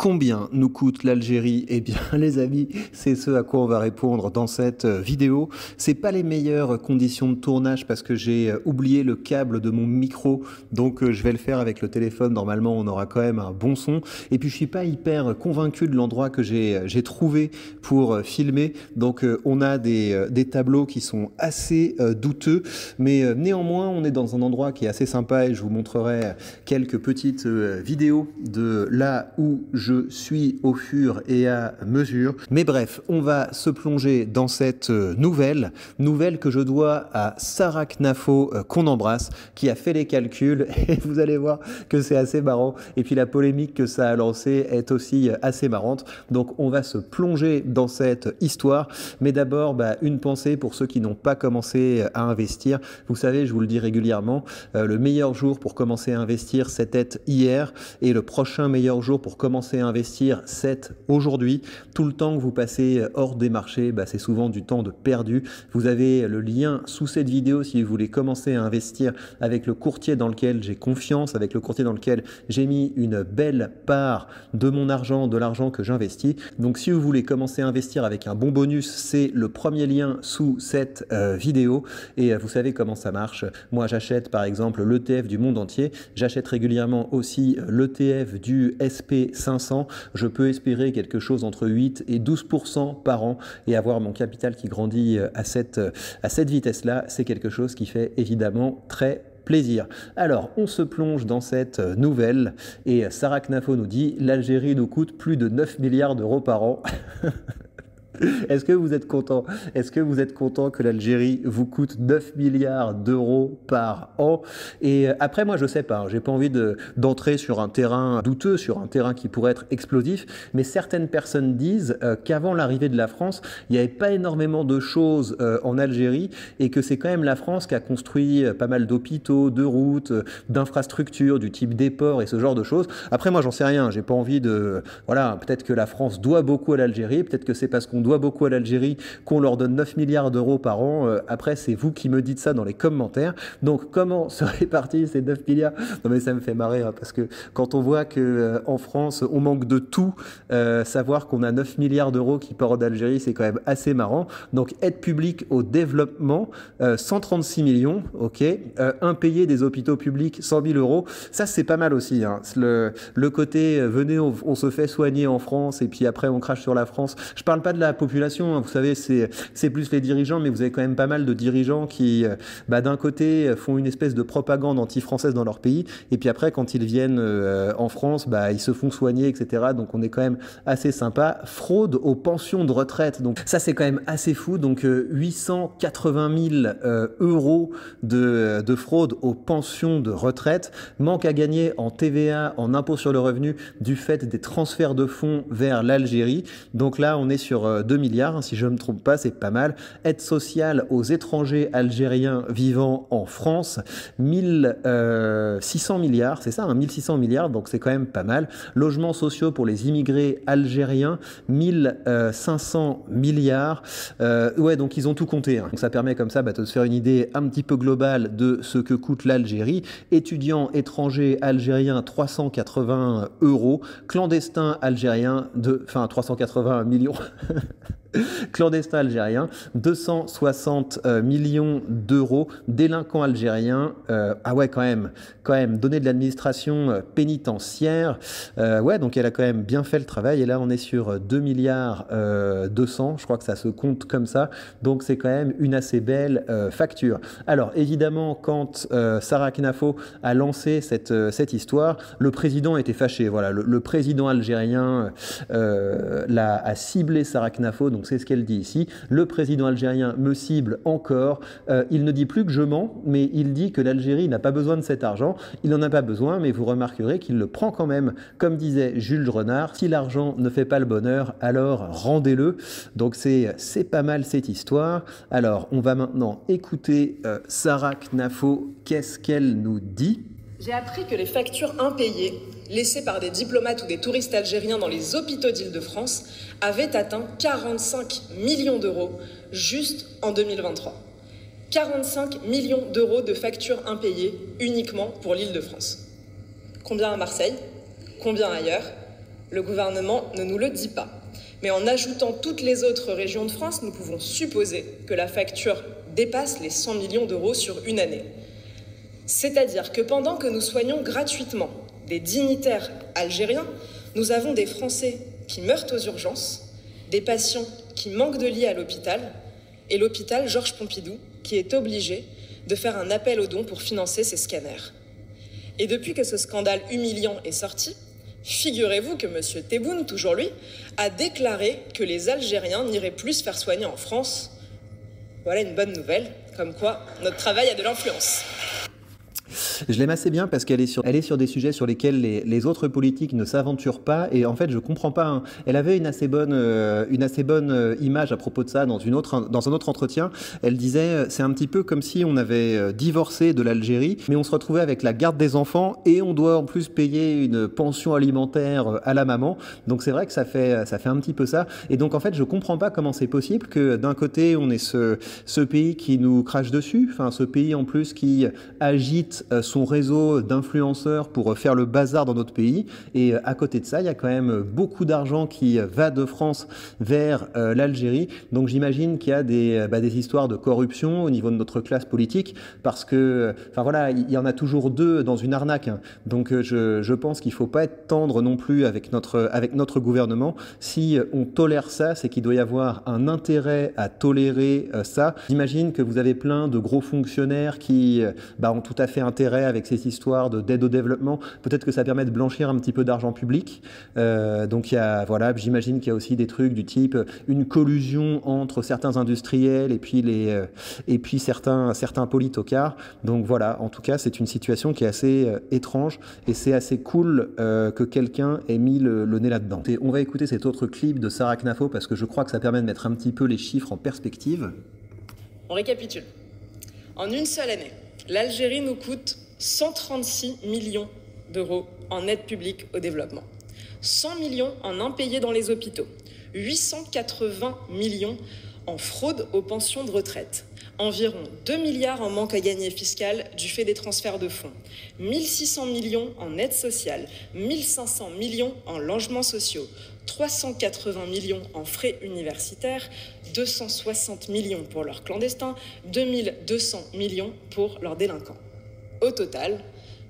Combien nous coûte l'Algérie? Eh bien, les amis, c'est ce à quoi on va répondre dans cette vidéo. C'est pas les meilleures conditions de tournage parce que j'ai oublié le câble de mon micro, donc je vais le faire avec le téléphone. Normalement, on aura quand même un bon son. Et puis, je suis pas hyper convaincu de l'endroit que j'ai trouvé pour filmer. Donc, on a des tableaux qui sont assez douteux, mais néanmoins, on est dans un endroit qui est assez sympa et je vous montrerai quelques petites vidéos de là où je suis au fur et à mesure. Mais bref, on va se plonger dans cette nouvelle que je dois à Sarah Knafo, qu'on embrasse, qui a fait les calculs et vous allez voir que c'est assez marrant. Et puis la polémique que ça a lancée est aussi assez marrante. Donc on va se plonger dans cette histoire. Mais d'abord, une pensée pour ceux qui n'ont pas commencé à investir. Vous savez, je vous le dis régulièrement, le meilleur jour pour commencer à investir, c'était hier. Et le prochain meilleur jour pour commencer à investir, c'est aujourd'hui. Tout le temps que vous passez hors des marchés, c'est souvent du temps de perdu. Vous avez le lien sous cette vidéo si vous voulez commencer à investir avec le courtier dans lequel j'ai confiance, avec le courtier dans lequel j'ai mis une belle part de mon argent, de l'argent que j'investis. Donc si vous voulez commencer à investir avec un bon bonus, c'est le premier lien sous cette vidéo. Et vous savez comment ça marche. Moi, j'achète par exemple l'ETF du monde entier. J'achète régulièrement aussi l'ETF du SP500. Je peux espérer quelque chose entre 8 et 12% par an et avoir mon capital qui grandit à cette vitesse-là, c'est quelque chose qui fait évidemment très plaisir. Alors, on se plonge dans cette nouvelle et Sarah Knafo nous dit « L'Algérie nous coûte plus de 9 milliards d'euros par an ». Est-ce que vous êtes content? Est-ce que vous êtes content que l'Algérie vous coûte 9 milliards d'euros par an? Et après, moi, je sais pas, j'ai pas envie d'entrer sur un terrain douteux, sur un terrain qui pourrait être explosif, mais certaines personnes disent qu'avant l'arrivée de la France, il n'y avait pas énormément de choses en Algérie et que c'est quand même la France qui a construit pas mal d'hôpitaux, de routes, d'infrastructures, du type des ports et ce genre de choses. Après, moi, j'en sais rien, j'ai pas envie de... Voilà, peut-être que la France doit beaucoup à l'Algérie, peut-être que c'est parce qu'on doit beaucoup à l'Algérie qu'on leur donne 9 milliards d'euros par an. Après, c'est vous qui me dites ça dans les commentaires. Donc, comment se répartissent ces 9 milliards? Non, mais ça me fait marrer parce que quand on voit qu'en France, on manque de tout, savoir qu'on a 9 milliards d'euros qui partent d'Algérie, c'est quand même assez marrant. Donc, aide publique au développement, 136 millions, ok. Impayé des hôpitaux publics, 100 000 euros. Ça, c'est pas mal aussi. Hein. Le côté, venez, on se fait soigner en France et puis après, on crache sur la France. Je parle pas de la population, hein, vous savez, c'est plus les dirigeants, mais vous avez quand même pas mal de dirigeants qui, d'un côté, font une espèce de propagande anti-française dans leur pays, et puis après, quand ils viennent en France, ils se font soigner, etc. Donc on est quand même assez sympa. Fraude aux pensions de retraite, donc ça c'est quand même assez fou. Donc 880 000 euros de fraude aux pensions de retraite, manque à gagner en TVA, en impôt sur le revenu, du fait des transferts de fonds vers l'Algérie. Donc là, on est sur 2 milliards, hein, si je ne me trompe pas, c'est pas mal. Aide sociale aux étrangers algériens vivant en France, 1600 milliards, c'est ça, hein, 1600 milliards, donc c'est quand même pas mal. Logements sociaux pour les immigrés algériens, 1500 milliards. Ouais, donc ils ont tout compté. Hein. Donc ça permet comme ça de se faire une idée un petit peu globale de ce que coûte l'Algérie. Étudiants étrangers algériens, 380 euros. Clandestins algériens, 380 millions. Clandestin algérien, 260 millions d'euros. Délinquants algériens, ah ouais, quand même, données de l'administration pénitentiaire. Ouais, donc elle a quand même bien fait le travail. Et là, on est sur 2 milliards 200. Je crois que ça se compte comme ça. Donc, c'est quand même une assez belle facture. Alors, évidemment, quand Sarah Knafo a lancé cette histoire, le président était fâché. Voilà, le président algérien a ciblé Sarah Knafo. Donc c'est ce qu'elle dit ici. Le président algérien me cible encore. Il ne dit plus que je mens, mais il dit que l'Algérie n'a pas besoin de cet argent. Il n'en a pas besoin, mais vous remarquerez qu'il le prend quand même. Comme disait Jules Renard, si l'argent ne fait pas le bonheur, alors rendez-le. Donc c'est pas mal cette histoire. Alors on va maintenant écouter Sarah Knafo. Qu'est-ce qu'elle nous dit? J'ai appris que les factures impayées laissées par des diplomates ou des touristes algériens dans les hôpitaux d'Île-de-France avaient atteint 45 millions d'euros juste en 2023. 45 millions d'euros de factures impayées uniquement pour l'Île-de-France. Combien à Marseille? Combien ailleurs? le gouvernement ne nous le dit pas. Mais en ajoutant toutes les autres régions de France, nous pouvons supposer que la facture dépasse les 100 millions d'euros sur une année. C'est-à-dire que pendant que nous soignons gratuitement des dignitaires algériens, nous avons des Français qui meurent aux urgences, des patients qui manquent de lits à l'hôpital, et l'hôpital Georges Pompidou qui est obligé de faire un appel aux dons pour financer ces scanners. Et depuis que ce scandale humiliant est sorti, figurez-vous que M. Tebboune, toujours lui, a déclaré que les Algériens n'iraient plus se faire soigner en France. Voilà une bonne nouvelle, comme quoi notre travail a de l'influence. Je l'aime assez bien parce qu'elle est sur des sujets sur lesquels les autres politiques ne s'aventurent pas, et en fait je comprends pas. Hein. Elle avait une assez bonne image à propos de ça dans un autre entretien. Elle disait c'est un petit peu comme si on avait divorcé de l'Algérie, mais on se retrouvait avec la garde des enfants et on doit en plus payer une pension alimentaire à la maman. Donc c'est vrai que ça fait un petit peu ça. Et donc en fait je comprends pas comment c'est possible que d'un côté on ait ce pays qui nous crache dessus, enfin ce pays en plus qui agite son réseau d'influenceurs pour faire le bazar dans notre pays, et à côté de ça il y a quand même beaucoup d'argent qui va de France vers l'Algérie. Donc j'imagine qu'il y a des histoires de corruption au niveau de notre classe politique, parce que enfin voilà, il y en a toujours deux dans une arnaque, hein. Donc je pense qu'il faut pas être tendre non plus avec notre gouvernement. Si on tolère ça, c'est qu'il doit y avoir un intérêt à tolérer ça. J'imagine que vous avez plein de gros fonctionnaires qui ont tout à fait intérêt avec ces histoires d'aide au développement. Peut-être que ça permet de blanchir un petit peu d'argent public. Donc j'imagine qu'il y a aussi des trucs du type une collusion entre certains industriels et puis certains politocards. Donc voilà, en tout cas, c'est une situation qui est assez étrange, et c'est assez cool que quelqu'un ait mis le nez là-dedans. Et on va écouter cet autre clip de Sarah Knafo parce que je crois que ça permet de mettre un petit peu les chiffres en perspective. On récapitule. En une seule année, l'Algérie nous coûte 136 millions d'euros en aide publique au développement, 100 millions en impayés dans les hôpitaux, 880 millions en fraude aux pensions de retraite, environ 2 milliards en manque à gagner fiscal du fait des transferts de fonds, 1600 millions en aide sociale, 1500 millions en logements sociaux, 380 millions en frais universitaires, 260 millions pour leurs clandestins, 2200 millions pour leurs délinquants. Au total,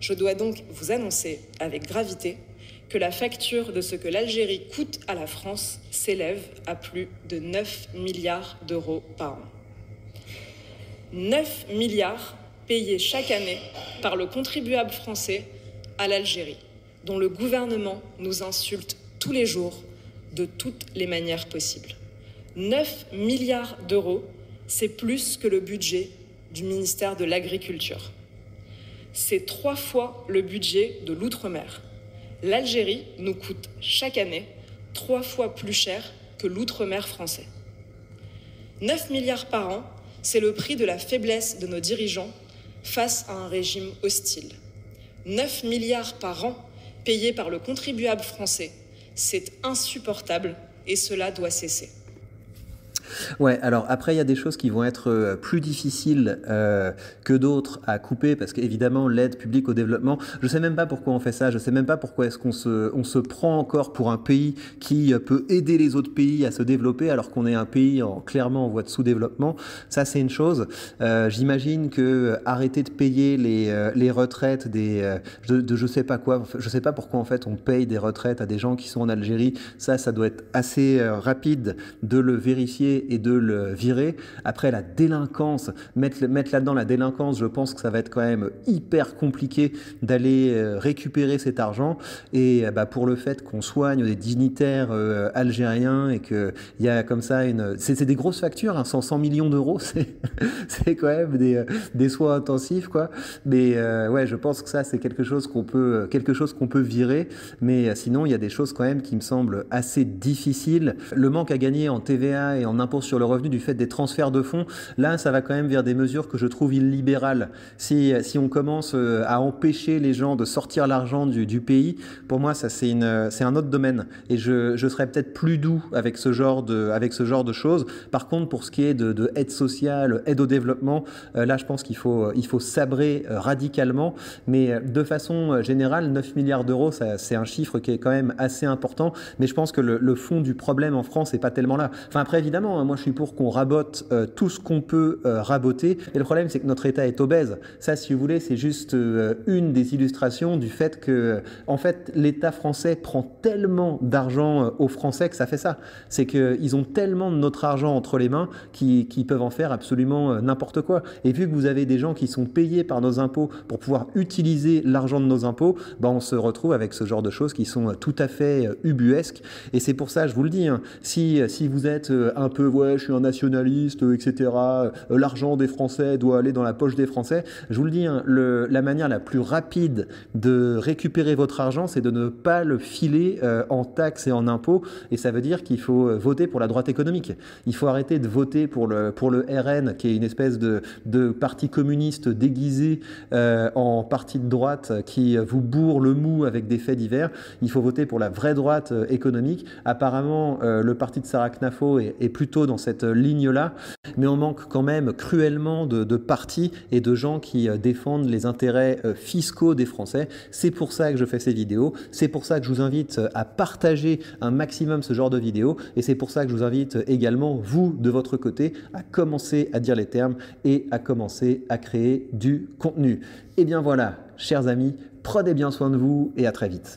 je dois donc vous annoncer avec gravité que la facture de ce que l'Algérie coûte à la France s'élève à plus de 9 milliards d'euros par an. 9 milliards payés chaque année par le contribuable français à l'Algérie, dont le gouvernement nous insulte tous les jours de toutes les manières possibles. 9 milliards d'euros, c'est plus que le budget du ministère de l'Agriculture. C'est 3 fois le budget de l'outre-mer. L'Algérie nous coûte chaque année 3 fois plus cher que l'outre-mer français. 9 milliards par an, c'est le prix de la faiblesse de nos dirigeants face à un régime hostile. 9 milliards par an payés par le contribuable français. C'est insupportable et cela doit cesser. Ouais, alors après il y a des choses qui vont être plus difficiles que d'autres à couper, parce qu'évidemment l'aide publique au développement, je sais même pas pourquoi on fait ça, je sais même pas pourquoi est-ce qu'on se prend encore pour un pays qui peut aider les autres pays à se développer alors qu'on est un pays clairement en voie de sous-développement. Ça c'est une chose. J'imagine que arrêter de payer les retraites de je sais pas quoi, je sais pas pourquoi en fait on paye des retraites à des gens qui sont en Algérie, ça doit être assez rapide de le vérifier et de le virer. Après la délinquance, mettre là-dedans la délinquance, je pense que ça va être quand même hyper compliqué d'aller récupérer cet argent. Et pour le fait qu'on soigne des dignitaires algériens et qu'il y a comme ça c'est des grosses factures, hein, 100 millions d'euros, c'est quand même des soins intensifs, quoi. Mais ouais, je pense que ça c'est quelque chose qu'on peut virer. Mais sinon il y a des choses quand même qui me semblent assez difficiles. Le manque à gagner en TVA et en impôts l'impôt sur le revenu du fait des transferts de fonds. Là, ça va quand même vers des mesures que je trouve illibérales. Si on commence à empêcher les gens de sortir l'argent du pays, pour moi, ça c'est un autre domaine. Et je serais peut-être plus doux avec ce genre de choses. Par contre, pour ce qui est de aide sociale, aide au développement, là, je pense qu'il faut sabrer radicalement. Mais de façon générale, 9 milliards d'euros, c'est un chiffre qui est quand même assez important. Mais je pense que le fond du problème en France n'est pas tellement là. Enfin, après, évidemment, moi, je suis pour qu'on rabote tout ce qu'on peut raboter. Et le problème, c'est que notre État est obèse. Ça, si vous voulez, c'est juste une des illustrations du fait que, en fait, l'État français prend tellement d'argent aux Français que ça fait ça. C'est qu'ils ont tellement de notre argent entre les mains qu'ils peuvent en faire absolument n'importe quoi. Et vu que vous avez des gens qui sont payés par nos impôts pour pouvoir utiliser l'argent de nos impôts, ben on se retrouve avec ce genre de choses qui sont tout à fait ubuesques. Et c'est pour ça, je vous le dis, hein, si vous êtes un peu, ouais, je suis un nationaliste, etc., l'argent des Français doit aller dans la poche des Français, je vous le dis, hein, la manière la plus rapide de récupérer votre argent, c'est de ne pas le filer en taxes et en impôts. Et ça veut dire qu'il faut voter pour la droite économique. Il faut arrêter de voter pour le RN, qui est une espèce de parti communiste déguisé en parti de droite qui vous bourre le mou avec des faits divers. Il faut voter pour la vraie droite économique. Apparemment, le parti de Sarah Knafo est plutôt dans cette ligne-là, mais on manque quand même cruellement de partis et de gens qui défendent les intérêts fiscaux des Français. C'est pour ça que je fais ces vidéos, c'est pour ça que je vous invite à partager un maximum ce genre de vidéos, et c'est pour ça que je vous invite également, vous, de votre côté, à commencer à dire les termes et à commencer à créer du contenu. Et bien voilà, chers amis, prenez bien soin de vous et à très vite.